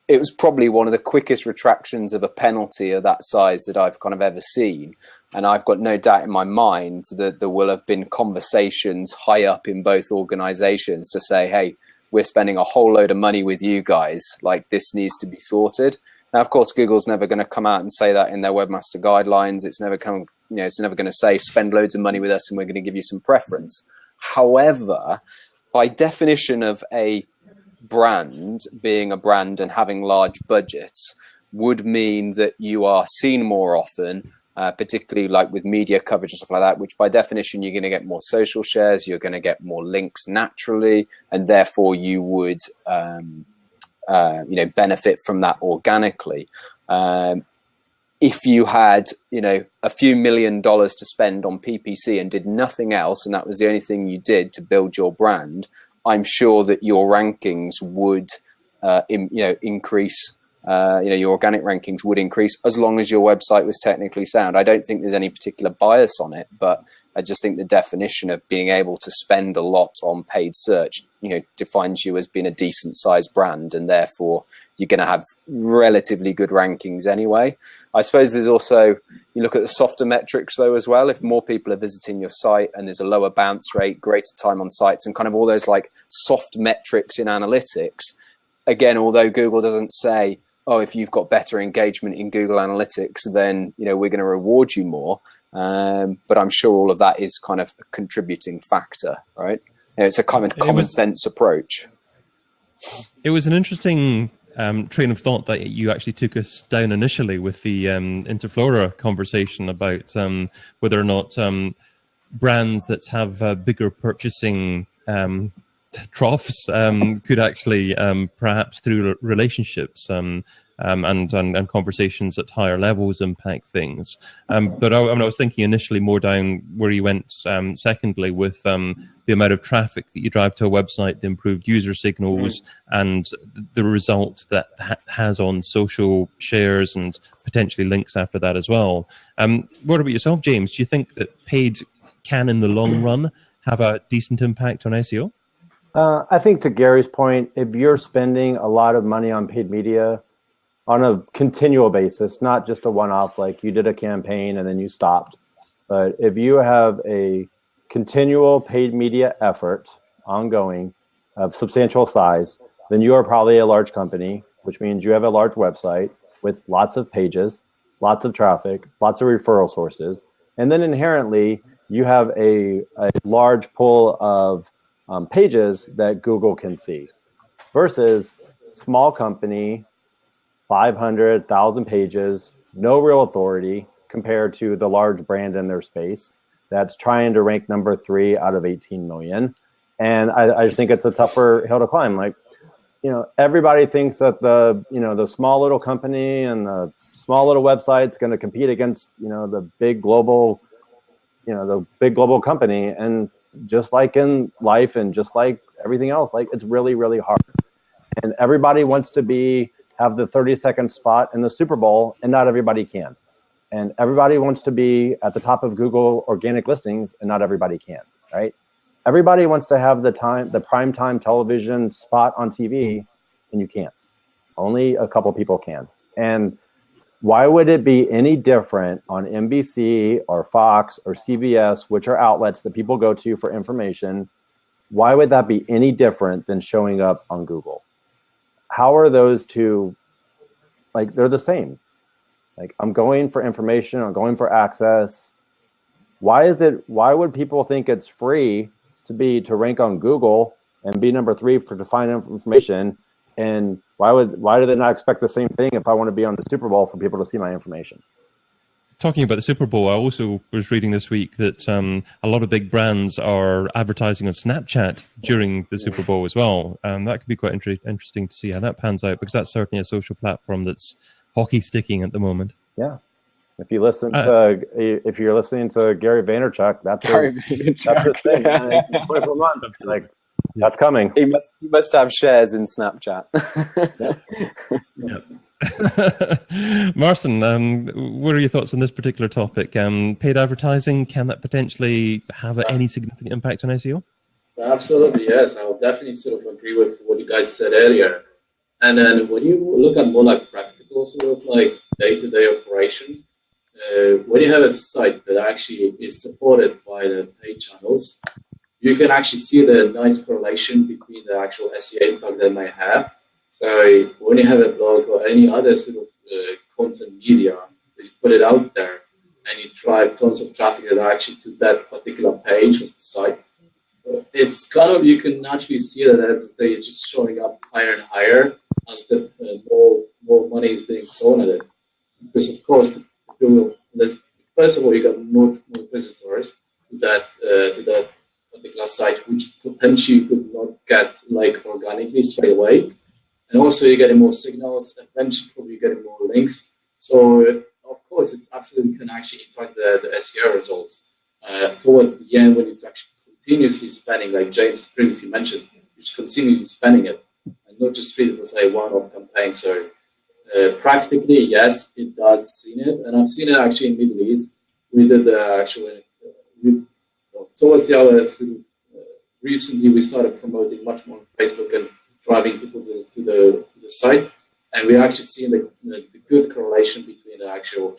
It was probably one of the quickest retractions of a penalty of that size that I've kind of ever seen. And I've got no doubt in my mind that there will have been conversations high up in both organizations to say, hey, we're spending a whole load of money with you guys, like this needs to be sorted. Now, of course, Google's never going to come out and say that in their webmaster guidelines. It's never going to say spend loads of money with us and we're going to give you some preference. However, by definition of a brand being a brand and having large budgets would mean that you are seen more often, particularly like with media coverage and stuff like that, which by definition you're going to get more social shares, you're going to get more links naturally, and therefore you would benefit from that organically. If you had a few $1 million to spend on PPC and did nothing else, and that was the only thing you did to build your brand, I'm sure that your rankings would increase. Your organic rankings would increase as long as your website was technically sound. I don't think there's any particular bias on it, but I just think the definition of being able to spend a lot on paid search, defines you as being a decent sized brand, and therefore you're going to have relatively good rankings anyway. I suppose there's also, you look at the softer metrics though as well. If more people are visiting your site and there's a lower bounce rate, greater time on sites, and kind of all those like soft metrics in analytics, again, although Google doesn't say, oh, if you've got better engagement in Google Analytics, then we're going to reward you more. But I'm sure all of that is kind of a contributing factor, right? It's a kind of common sense approach. It was an interesting train of thought that you actually took us down initially with the Interflora conversation about whether or not brands that have bigger purchasing troughs could actually perhaps through relationships and conversations at higher levels impact things. But I was thinking initially more down where you went secondly with the amount of traffic that you drive to a website, the improved user signals, and the result that has on social shares and potentially links after that as well. What about yourself, James? Do you think that paid can in the long run have a decent impact on SEO? I think to Gary's point, if you're spending a lot of money on paid media on a continual basis, not just a one-off, like you did a campaign and then you stopped, but if you have a continual paid media effort ongoing of substantial size, then you are probably a large company, which means you have a large website with lots of pages, lots of traffic, lots of referral sources, and then inherently you have a large pool of pages that Google can see versus small company, 500,000 pages, no real authority compared to the large brand in their space that's trying to rank number 3 out of 18 million. And I just think it's a tougher hill to climb. Like, you know, everybody thinks that the small little company and the small little website's going to compete against, the big global, company. And just like in life and just like everything else, like it's really, really hard. And everybody wants to have the 30-second spot in the Super Bowl, and not everybody can. And everybody wants to be at the top of Google organic listings, and not everybody can, right? Everybody wants to have the primetime television spot on TV, and you can't. Only a couple people can. And why would it be any different on NBC or Fox or CBS, which are outlets that people go to for information? Why would that be any different than showing up on Google? How are those two, like, they're the same? Like, I'm going for information, I'm going for access. Why would people think it's free to rank on Google and be number 3 to find information? And why do they not expect the same thing if I want to be on the Super Bowl for people to see my information? Talking about the Super Bowl, I also was reading this week that a lot of big brands are advertising on Snapchat during the Super Bowl as well. That could be quite interesting to see how that pans out, because that's certainly a social platform that's hockey sticking at the moment. Yeah. If you're listening to Gary Vaynerchuk, that's his thing. In 24 months, like, that's coming. He must have shares in Snapchat. Marcin, what are your thoughts on this particular topic? Paid advertising, can that potentially have any significant impact on SEO? Absolutely, yes. I would definitely sort of agree with what you guys said earlier. And then when you look at more like practical sort of like day-to-day operation, when you have a site that actually is supported by the paid channels, you can actually see the nice correlation between the actual SEO impact they may have. So when you have a blog or any other sort of content media, you put it out there and you drive tons of traffic that are actually to that particular page of the site, it's kind of, you can naturally see that they're just showing up higher and higher as the more money is being thrown at it. Because of course, first of all, you got more visitors to that particular site, which potentially you could not get like organically straight away. And also you're getting more signals, eventually probably getting more links. So of course it's absolutely can actually impact the SEO results. Towards the end, when it's actually continuously spending, like James previously mentioned, you should continue spending it and not just treat it as a one-off campaign. So practically, yes, it does seen it. And I've seen it actually in Middle East. We did the actual, towards the other sort of, recently we started promoting much more on Facebook and driving people to the site, and we're actually seeing the good correlation between the actual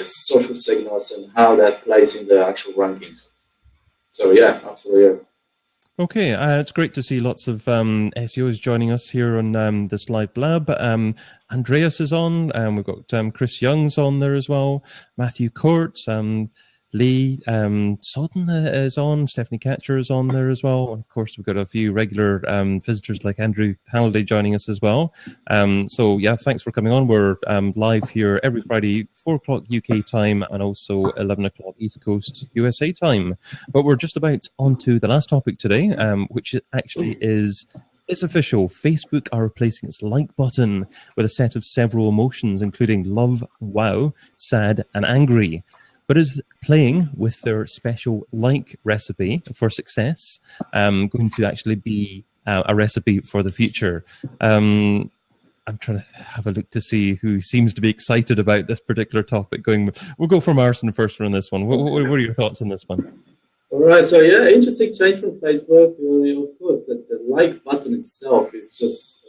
social signals and how that plays in the actual rankings. So yeah, absolutely. Yeah. Okay, it's great to see lots of SEOs joining us here on this live blab. Andreas is on, we've got Chris Young's on there as well, Matthew Courts, Lee Sodden is on, Stephanie Catcher is on there as well, and of course we've got a few regular visitors like Andrew Halliday joining us as well. So yeah, thanks for coming on. We're live here every Friday, 4 o'clock UK time and also 11 o'clock East Coast USA time. But we're just about on to the last topic today, which actually is, it's official. Facebook are replacing its like button with a set of several emotions, including love, wow, sad, and angry. But is playing with their special like recipe for success going to actually be a recipe for the future? I'm trying to have a look to see who seems to be excited about this particular topic. We'll go for Marcin first on this one. What are your thoughts on this one? All right, so yeah, interesting change from Facebook. Of course, the like button itself is just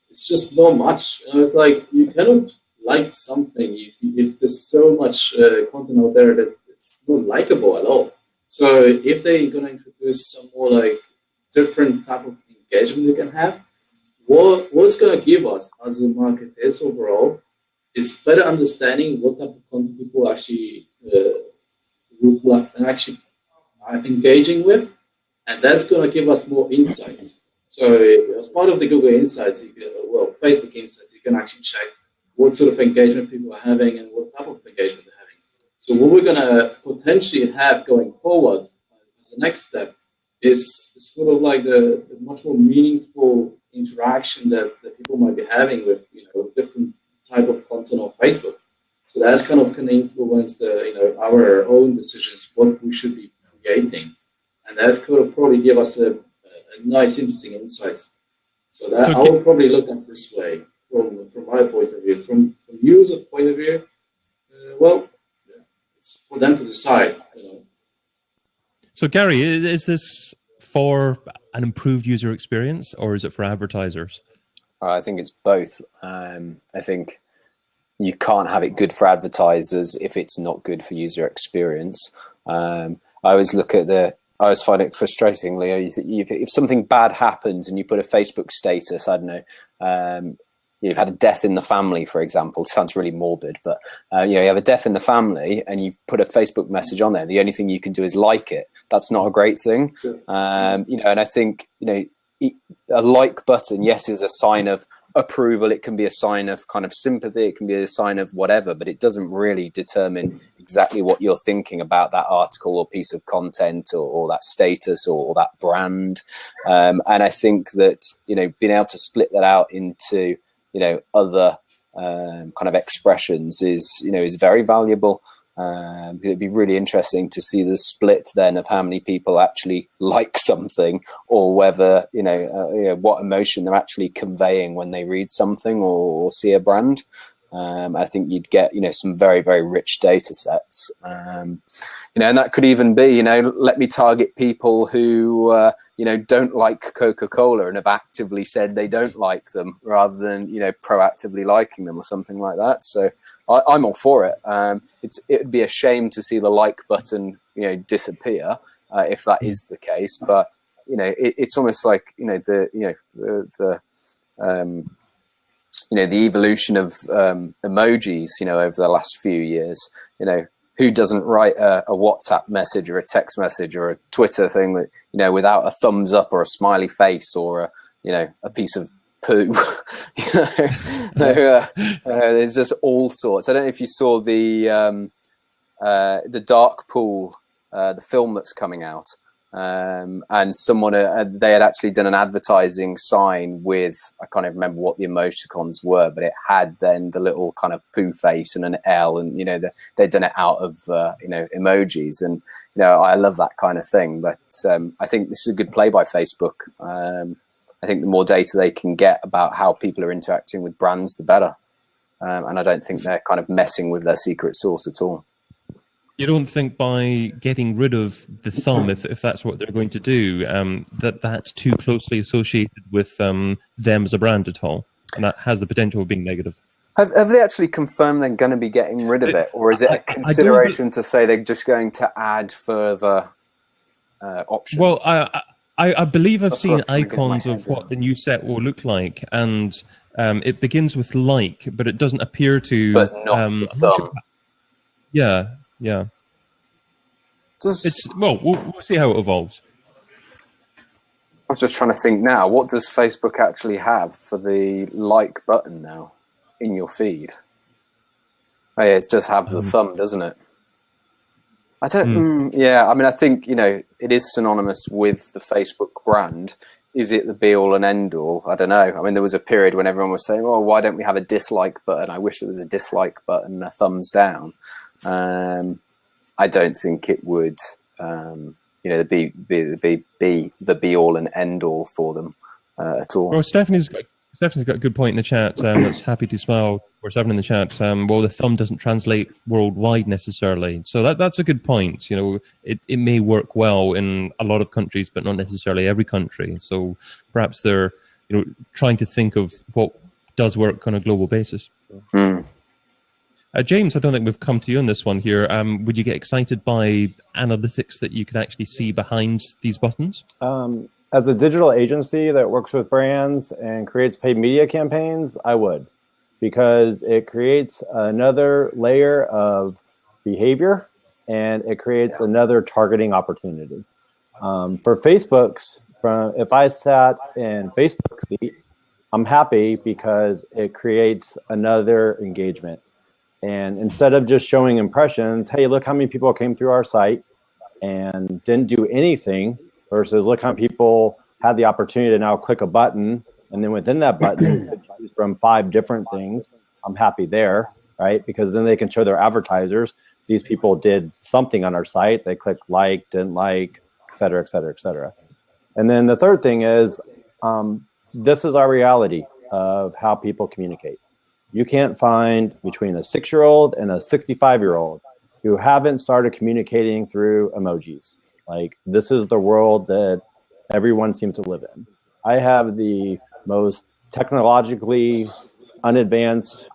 it's just not much. It's like you cannot like something if there's so much content out there that it's not likable at all. So if they're going to introduce some more like different type of engagement they can have, what's going to give us as a market is overall is better understanding what type of content people actually would like and actually are engaging with, and that's going to give us more insights. So as part of the Google Insights, Facebook Insights, you can actually check what sort of engagement people are having and what type of engagement they're having. So what we're going to potentially have going forward as the next step is sort of like the much more meaningful interaction that people might be having with different type of content on Facebook. So that's kind of can influence our own decisions, what we should be creating, and that could probably give us a nice, interesting insights. So that I would probably look at this way from my point of view, from user point of view. It's for them to decide. So Gary, is this for an improved user experience, or is it for advertisers? I think it's both. I think you can't have it good for advertisers if it's not good for user experience. I always look at I always find it frustratingly, if something bad happens and you put a Facebook status, I don't know, you've had a death in the family, for example. It sounds really morbid, but you have a death in the family and you put a Facebook message on there. The only thing you can do is like it. That's not a great thing. Sure. And I think, a like button, yes, is a sign of approval. It can be a sign of kind of sympathy. It can be a sign of whatever, but it doesn't really determine exactly what you're thinking about that article or piece of content or that status or that brand. And I think that, being able to split that out into, other kind of expressions is very valuable. It'd be really interesting to see the split then of how many people actually like something, or whether what emotion they're actually conveying when they read something or see a brand. I think you'd get some very, very rich data sets, and that could even be let me target people who don't like Coca-Cola and have actively said they don't like them, rather than proactively liking them or something like that. So I'm all for it. It'd be a shame to see the like button disappear if that is the case, but it's almost like the evolution of emojis over the last few years. Who doesn't write a WhatsApp message or a text message or a Twitter thing that without a thumbs up or a smiley face or a piece of poo? There's just all sorts. I don't know if you saw the Dark Pool, the film that's coming out, and someone they had actually done an advertising sign with, I can't even remember what the emoticons were, but it had then the little kind of poo face and an L, and they'd done it out of emojis, and I love that kind of thing. But I think this is a good play by Facebook. I think the more data they can get about how people are interacting with brands, the better. And I don't think they're kind of messing with their secret sauce at all. You don't think by getting rid of the thumb, if that's what they're going to do, that's too closely associated with them as a brand at all, and that has the potential of being negative? Have they actually confirmed they're going to be getting rid of it, or is it a consideration to say they're just going to add further options? Well, I believe I've seen icons of what the new set will look like, and it begins with like, but it doesn't appear to. But not the thumb. Yeah. We'll see how it evolves. I was just trying to think now. What does Facebook actually have for the like button now in your feed? Oh, yeah, it does have the thumb, doesn't it? I don't. Yeah, I mean, I think it is synonymous with the Facebook brand. Is it the be all and end all? I don't know. I mean, there was a period when everyone was saying, "Oh, why don't we have a dislike button? I wish there was a dislike button and a thumbs down." I don't think it would, be the be all and end all for them at all. Well, Stephanie's got a good point in the chat. That's happy to smile or 7 in the chat. The thumb doesn't translate worldwide necessarily, so that's a good point. It may work well in a lot of countries, but not necessarily every country. So perhaps they're trying to think of what does work on a global basis. James, I don't think we've come to you on this one here. Would you get excited by analytics that you could actually see behind these buttons? As a digital agency that works with brands and creates paid media campaigns, I would. because it creates another layer of behavior, and it creates another targeting opportunity. For Facebook's, if I sat in Facebook's seat, I'm happy because it creates another engagement. And instead of just showing impressions, hey, look how many people came through our site and didn't do anything, versus look how many people had the opportunity to now click a button, and then within that button, choose from 5 different things. I'm happy there, right? Because then they can show their advertisers, these people did something on our site. They clicked like, didn't like, et cetera, et cetera, et cetera. And then the third thing is, this is our reality of how people communicate. You can't find between a 6-year-old and a 65-year-old who haven't started communicating through emojis. Like, this is the world that everyone seems to live in. I have the most technologically unadvanced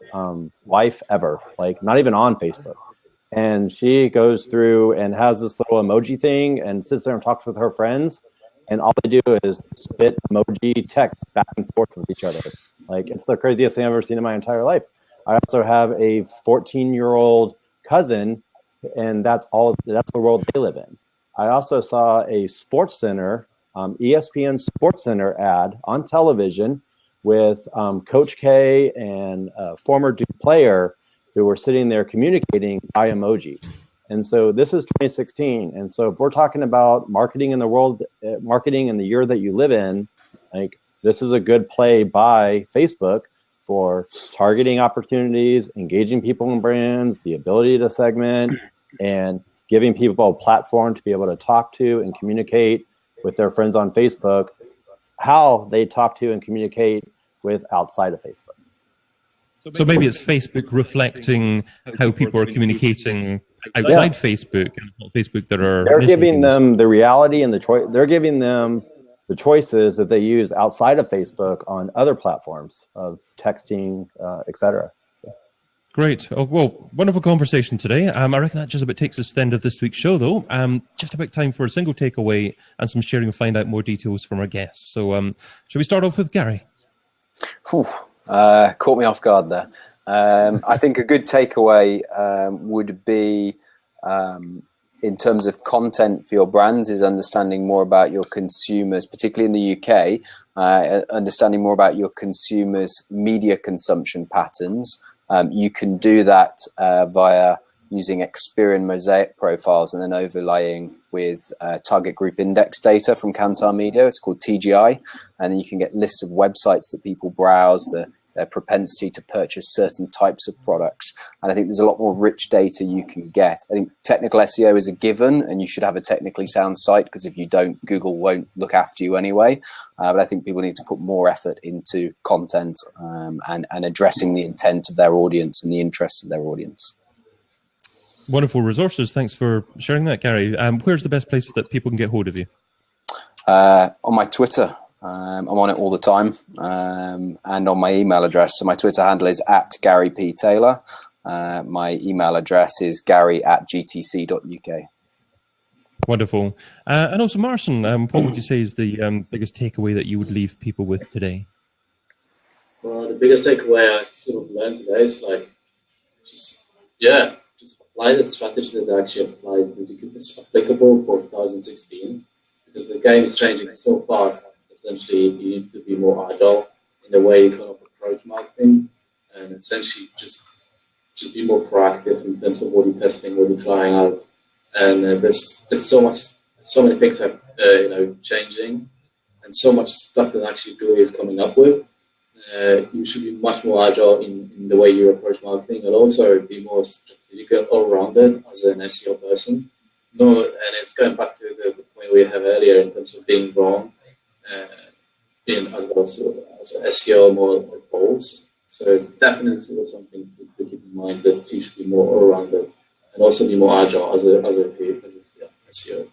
wife ever, like not even on Facebook. And she goes through and has this little emoji thing and sits there and talks with her friends. And all they do is spit emoji text back and forth with each other. Like, it's the craziest thing I've ever seen in my entire life. I also have a 14-year-old cousin, and that's the world they live in. I also saw a Sports Center, ESPN Sports Center ad on television with Coach K and a former Duke player who were sitting there communicating by emoji. And so this is 2016. And so if we're talking about marketing in the world, marketing in the year that you live in, like, this is a good play by Facebook for targeting opportunities, engaging people in brands, the ability to segment, and giving people a platform to be able to talk to and communicate with their friends on Facebook, how they talk to and communicate with outside of Facebook. So maybe it's Facebook reflecting how people are communicating outside Facebook, and not Facebook that are. They're giving them the reality and the choice. They're giving them the choices that they use outside of Facebook on other platforms of texting, etc. Great. Oh, well, wonderful conversation today. I reckon that just about takes us to the end of this week's show, though. Just about time for a single takeaway and some sharing and find out more details from our guests. So shall we start off with Gary? Caught me off guard there. I think a good takeaway would be, in terms of content for your brands, is understanding more about your consumers, particularly in the UK, understanding more about your consumers' media consumption patterns. You can do that via using Experian Mosaic profiles and then overlaying with target group index data from Kantar Media. It's called TGI. And then you can get lists of websites that people browse, their propensity to purchase certain types of products. And I think there's a lot more rich data you can get. I think technical SEO is a given, and you should have a technically sound site, because if you don't, Google won't look after you anyway. But I think people need to put more effort into content and addressing the intent of their audience and the interests of their audience. Wonderful resources. Thanks for sharing that, Gary. Where's the best place that people can get hold of you? On my Twitter. I'm on it all the time, and on my email address. So my Twitter handle is @GaryPTaylor. My email address is gary@gtc.uk. Wonderful. And also, Marcin, what would you say is the biggest takeaway that you would leave people with today? Well, the biggest takeaway I sort of learned today is just apply the strategy that actually applies, that's applicable for 2016, because the game is changing so fast. Essentially, you need to be more agile in the way you kind of approach marketing, and essentially just be more proactive in terms of what you're testing, what you're trying out. And there's so many things are changing, and so much stuff that actually Google is coming up with. You should be much more agile in the way you approach marketing, and also be more strategic and all-rounded as an SEO person. No, and it's going back to the point we have earlier in terms of being wrong. As well as an SEO more false. So it's definitely something to keep in mind, that you should be more all-rounded and also be more agile as a SEO.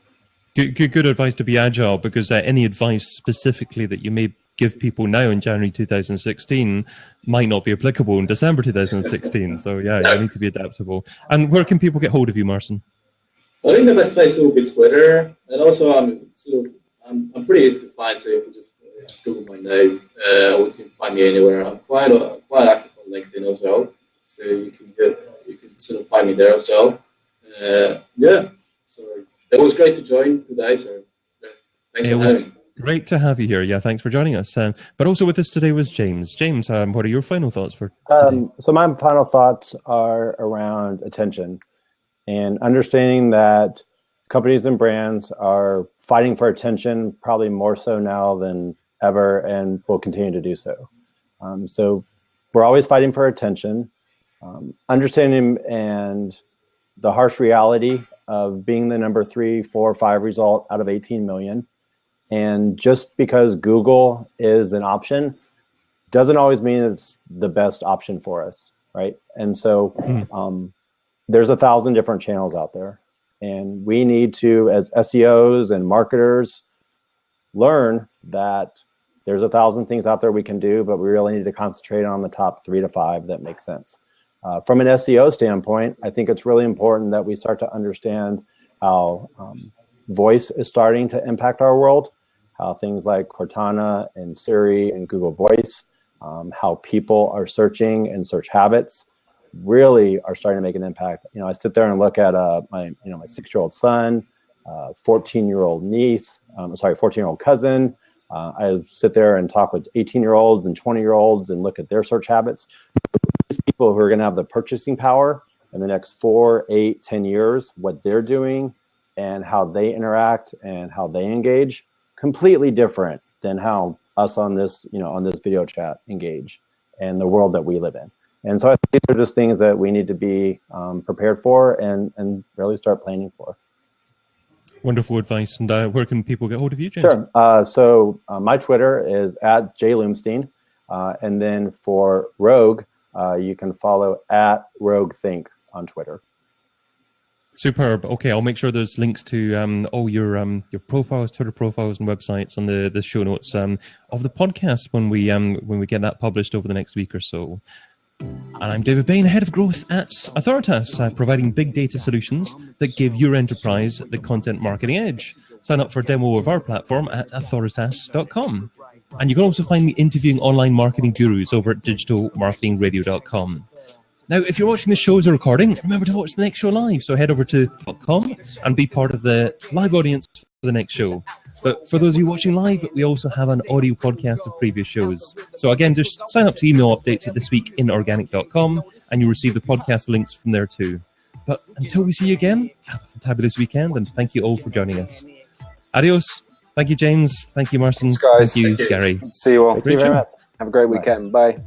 Good advice to be agile, because any advice specifically that you may give people now in January 2016 might not be applicable in December 2016. So you need to be adaptable. And where can people get hold of you, Marcin? I think the best place will be Twitter, and also I'm pretty easy to find, so if you just Google my name, or you can find me anywhere. I'm quite active on LinkedIn as well. So you can sort of find me there as well. Yeah. So it was great to join today. So thanks for having me. Great to have you here. Yeah, thanks for joining us. But also with us today was James. James, what are your final thoughts for today? So my final thoughts are around attention and understanding that companies and brands are fighting for attention, probably more so now than ever, and will continue to do so. So we're always fighting for attention, understanding and the harsh reality of being the number 3, 4, 5 result out of 18 million. And just because Google is an option doesn't always mean it's the best option for us, right? And so there's 1,000 different channels out there. And we need to, as SEOs and marketers, learn that there's 1,000 things out there we can do, but we really need to concentrate on the top 3 to 5 that make sense. From an SEO standpoint, I think it's really important that we start to understand how voice is starting to impact our world, how things like Cortana and Siri and Google Voice, how people are searching and search habits really are starting to make an impact. You know, I sit there and look at my 6-year-old son, 14-year-old niece, 14-year-old cousin. I sit there and talk with 18-year-olds and 20-year-olds and look at their search habits. These people who are going to have the purchasing power in the next 4, 8, 10 years, what they're doing and how they interact and how they engage, completely different than how us on this video chat engage and the world that we live in. And so I think these are just things that we need to be prepared for and really start planning for. Wonderful advice. And where can people get hold of you, James? Sure. So my Twitter is @JLoomstein. And then for Rogue, you can follow @RogueThink on Twitter. Superb. Okay, I'll make sure there's links to all your profiles, Twitter profiles, and websites on the show notes of the podcast when we get that published over the next week or so. And I'm David Bain, Head of Growth at Authoritas, providing big data solutions that give your enterprise the content marketing edge. Sign up for a demo of our platform at authoritas.com. And you can also find me interviewing online marketing gurus over at digitalmarketingradio.com. Now, if you're watching the show as a recording, remember to watch the next show live. So head over to .com and be part of the live audience for the next show. But for those of you watching live, we also have an audio podcast of previous shows. So again, just sign up to email updates at thisweekinorganic.com and you'll receive the podcast links from there too. But until we see you again, have a fabulous weekend and thank you all for joining us. Adios. Thank you, James. Thank you, Marcin. Thanks, guys. Thank you, Gary. See you all. Thank you very much. Have a great weekend. Bye.